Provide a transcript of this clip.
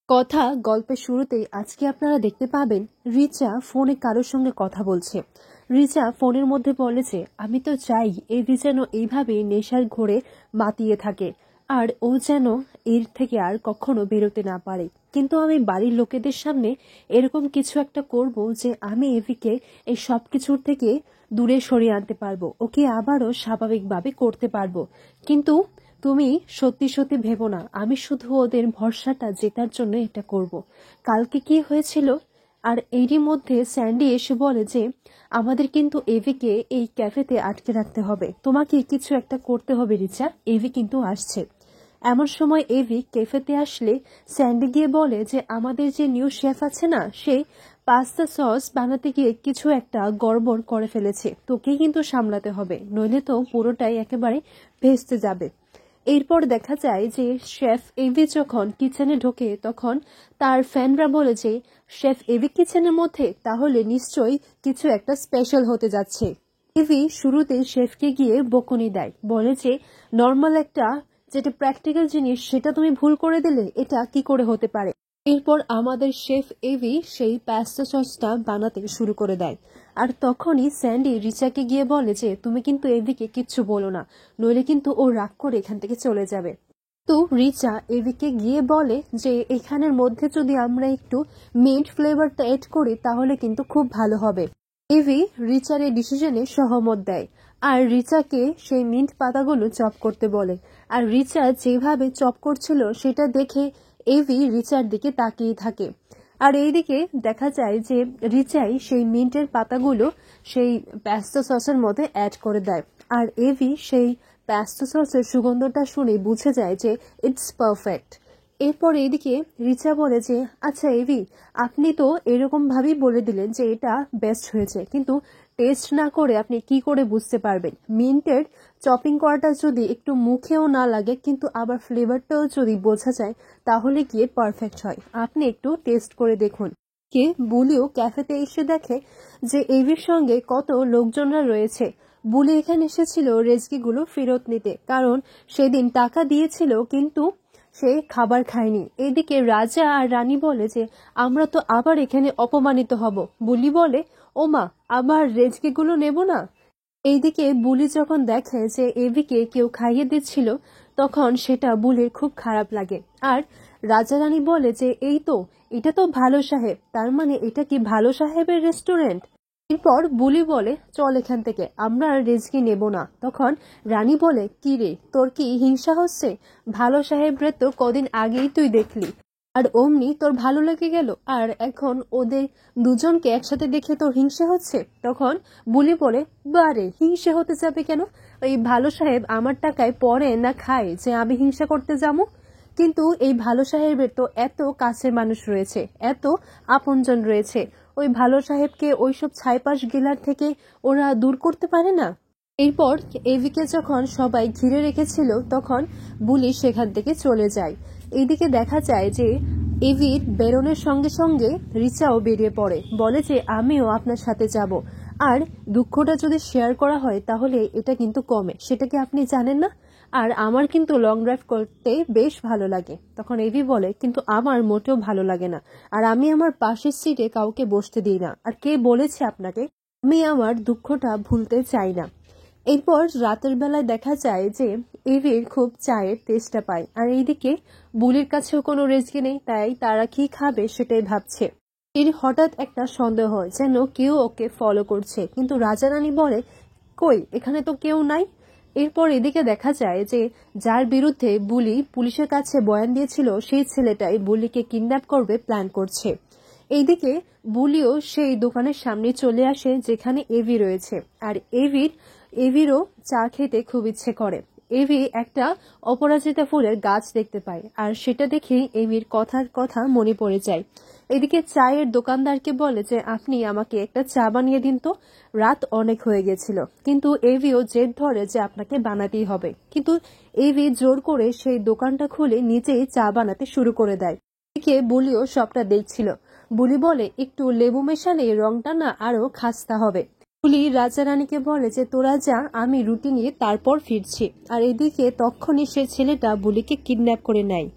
কথা গল্পের শুরুতেই আজকে আপনারা দেখতে পাবেন রিচা ফোনে কারোর সঙ্গে কথা বলছে। রিচা ফোনের মধ্যে বলেছে, আমি তো চাই এভি যেন এইভাবে নেশার ঘোরে মাতিয়ে থাকে, আর ও যেন এর থেকে আর কখনো বেরোতে না পারে। কিন্তু আমি বাড়ির লোকেদের সামনে এরকম কিছু একটা করব যে আমি এভিকে এই সব কিছুর থেকে দূরে সরিয়ে আনতে পারবো, ওকে আবারও স্বাভাবিকভাবে করতে পারবো। কিন্তু তুমি সত্যি সত্যি ভেবো না আমি শুধু ওদের ভরসাটা জেতার জন্য এটা করব। কালকে কি হয়েছিল? আর এরই মধ্যে স্যান্ডি এসে বলে যে আমাদের কিন্তু এভিকে এই ক্যাফেতে আটকে রাখতে হবে, তোমাকে কিছু একটা করতে হবে রিচা, এভি কিন্তু আসছে। এমন সময় এভি ক্যাফেতে আসলে স্যান্ডি গিয়ে বলে যে আমাদের যে নিউ শেফ আছে না, সে পাস্তা সস বানাতে গিয়ে কিছু একটা গড়বড় করে ফেলেছে, তোকেই কিন্তু সামলাতে হবে, নইলে তো পুরোটাই একেবারে ভেস্তে যাবে। এরপর দেখা যায় যে শেফ এভি যখন কিচেনে ঢোকে তখন তার ফ্যানরা বলে যে শেফ এভি কিচেনের মধ্যে, তাহলে নিশ্চয়ই কিছু একটা স্পেশাল হতে যাচ্ছে। এভি শুরুতে শেফকে গিয়ে বকুনি দেয়, বলে যে নর্মাল একটা যেটা প্র্যাকটিক্যাল জিনিস সেটা তুমি ভুল করে দিলে, এটা কি করে হতে পারে। এরপর আমাদের শেফ এভি সেই পাস্তা সসটা বানাতে শুরু করে দেয়। আর তখনই স্যান্ডি রিচাকে গিয়ে বলে যে তুমি কিন্তু এভিকে কিচ্ছু বলো না, নইলে কিন্তু ও রাগ করে এখান থেকে চলে যাবে। তো রিচা এভিকে গিয়ে বলে যে এখানের মধ্যে যদি আমরা একটু মিন্ট ফ্লেভারটা এড করি তাহলে কিন্তু খুব ভালো হবে। এভি রিচার এই ডিসিশনে সহমত দেয় আর রিচাকে সেই মিন্ট পাতাগুলো চপ করতে বলে। আর রিচা যেভাবে চপ করছিল সেটা দেখে এভি রিচার দিকে তাকিয়ে থাকে। আর এইদিকে দেখা যায় যে রিচাই সেই মিন্টের পাতাগুলো সেই প্যাস্তা সসের মধ্যে অ্যাড করে দেয়। আর এভি সেই প্যাস্তা সসের সুগন্ধটা শুনে বুঝে যায় যে ইটস পারফেক্ট। এরপর এইদিকে রিচা বলে যে আচ্ছা এভি, আপনি তো এরকম ভাবেই বলে দিলেন যে এটা বেস্ট হয়েছে, কিন্তু টেস্ট না করে আপনি কি করে বুঝতে পারবেন? মিন্টের চপিং করাটা যদি একটু মুখেও না লাগে কিন্তু আবার ফ্লেভারটাও যদি বোঝা যায় তাহলে গিয়ে পারফেক্ট হয়, আপনি একটু টেস্ট করে দেখুন। কে বুলিও ক্যাফেতে এসে দেখে যে এভির সঙ্গে কত লোকজনরা রয়েছে। বুলি এখানে এসেছিল রেজকিগুলো ফেরত নিতে, কারণ সেদিন টাকা দিয়েছিল কিন্তু সে খাবার খায়নি। এদিকে রাজা আর রানী বলে যে আমরা তো আবার এখানে অপমানিত হব। বুলি বলে ওমা, আবার রেজকিগুলো নেব না। এইদিকে বুলি যখন দেখে যে এভিকে কেউ খাইয়ে দিচ্ছিল তখন সেটা বুলির খুব খারাপ লাগে। আর রাজা রানী বলে যে এই তো, এটা তো ভালো সাহেব, তার মানে এটা কি ভালো সাহেবের রেস্টুরেন্ট? এরপর বুলি বলে চল এখান থেকে, আমরা আর রেজকি নেব না। তখন রানী বলে কি রে, তোর কি হিংসা হচ্ছে? ভালো সাহেবরে তো কদিন আগেই তুই দেখলি, আর অমনি তোর ভালো লেগে গেল, আর এখন ওদের দুজনকে একসাথে দেখে তোর হিংসে হচ্ছে? তখন বুলি বলে বারে, হিংসে হতে যাবে কেন? এই ভালো সাহেব আমার টাকায় পরে না খায় যে আমি হিংসা করতে যাবো? কিন্তু এই ভালো সাহেবের তো এত কাছের মানুষ রয়েছে, এত আপনজন রয়েছে, ওই ভালো সাহেবকে ওইসব ছাইপাশ গিলার থেকে ওরা দূর করতে পারে না? এরপর এভিকে যখন সবাই ঘিরে রেখেছিল তখন বুলি সেখান থেকে চলে যায়। এইদিকে দেখা যায় যে এভির বেরোনোর সঙ্গে সঙ্গে রিচাও বেরিয়ে পড়ে, বলে যে আমিও আপনার সাথে যাব, আর দুঃখটা যদি শেয়ার করা হয় তাহলে এটা কিন্তু কমে, সেটা কি আপনি জানেন না? আর আমার কিন্তু লং ড্রাইভ করতে বেশ ভালো লাগে। তখন এভি বলে কিন্তু আমার মোটেও ভালো লাগে না, আর আমি আমার পাশের সিটে কাউকে বসতে দিই না, আর কে বলেছে আপনাকে? আমি আমার দুঃখটা ভুলতে চাই না। এরপর রাতের বেলায় দেখা যায় যে এভির খুব চায়ের তেষ্টা পায়, আর এইদিকে বুলির কাছেও কোনো রেজকি নেই, তাই তারা কি খাবে সেটাই ভাবছে। এর হঠাৎ একটা সন্দেহ হয় যেন কেউ ওকে ফলো করছে, কিন্তু রাজা রানী বলে কই, এখানে তো কেউ নাই। এরপর এদিকে দেখা যায় যে যার বিরুদ্ধে বুলি পুলিশের কাছে বয়ান দিয়েছিল সেই ছেলেটাই বুলিকে কিডন্যাপ করবে প্ল্যান করছে। এইদিকে বুলিও সেই দোকানের সামনে চলে আসে যেখানে এভি রয়েছে, আর এভিরও চা খেতে খুব ইচ্ছে করে। এভি একটা অপরাজিতা ফুলের গাছ দেখতে পায়, আর সেটা দেখেই এভির কথার কথা মনে পড়ে যায়। এদিকে চায়ের দোকানদারকে বলে যে আপনি আমাকে একটা চা বানিয়ে দিন তো, রাত অনেক হয়ে গেছিল। কিন্তু এভিও জেদ ধরে যে আপনাকে বানাতেই হবে, কিন্তু এভি জোর করে সেই দোকানটা খুলে নিজেই চা বানাতে শুরু করে দেয়। এদিকে বুলিও সবটা দেখছিল। বুলি বলে একটু লেবু মেশালে রংটা না আরো খাস্তা হবে। বুলি রাজা রানীকে বলে যে তোরা যা, আমি রুটি নিয়ে তারপর ফিরছি। আর এদিকে তখনই সে ছেলেটা বুলিকে কিডন্যাপ করে নেয়।